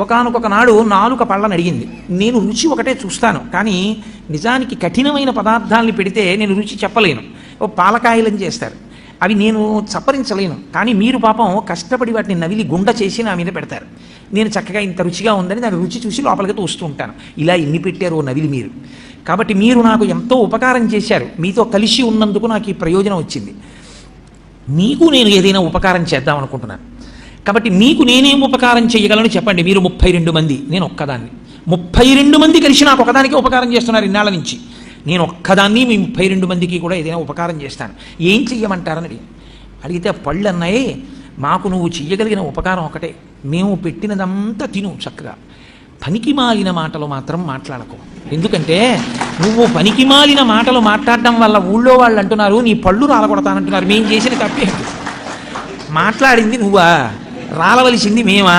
ఒకానొక నాడు నాలుక పళ్ళని అడిగింది. నేను రుచి ఒకటే చూస్తాను, కానీ నిజానికి కఠినమైన పదార్థాలని పెడితే నేను రుచి చెప్పలేను. ఓ పాలకాయలని చేస్తారు, అవి నేను చప్పరించలేను, కానీ మీరు పాపం కష్టపడి వాటిని నవిలి గుండ చేసి నా మీద పెడతారు. నేను చక్కగా ఇంత రుచిగా ఉందని దాని రుచి చూసి లోపలికి తోస్తూ ఉంటాను. ఇలా ఎన్ని పెట్టారు నవిలి మీరు. కాబట్టి మీరు నాకు ఎంతో ఉపకారం చేశారు, మీతో కలిసి ఉన్నందుకు నాకు ఈ ప్రయోజనం వచ్చింది. మీకు నేను ఏదైనా ఉపకారం చేద్దాం అనుకుంటున్నాను. కాబట్టి మీకు నేనేం ఉపకారం చేయగలను చెప్పండి. మీరు 32 మంది, నేను ఒక్కదాన్ని. 32 మంది కలిసి నాకు ఒకదానికి ఉపకారం చేస్తున్నారు ఇన్నాళ్ళ నుంచి. నేను ఒక్కదాన్ని మీ 32 మందికి కూడా ఏదైనా ఉపకారం చేస్తాను, ఏం చెయ్యమంటారని అడిగితే పళ్ళు అన్నాయి, మాకు నువ్వు చెయ్యగలిగిన ఉపకారం ఒకటే, మేము పెట్టినదంతా తిను చక్కగా, పనికిమాలిన మాటలు మాత్రం మాట్లాడకు. ఎందుకంటే నువ్వు పనికిమాలిన మాటలు మాట్లాడడం వల్ల ఊళ్ళో వాళ్ళు అంటున్నారు నీ పళ్ళు రాలగొడతానంటున్నారు. మేము చేసిన తప్పే, మాట్లాడింది నువ్వా, రాలవలసింది మేమా?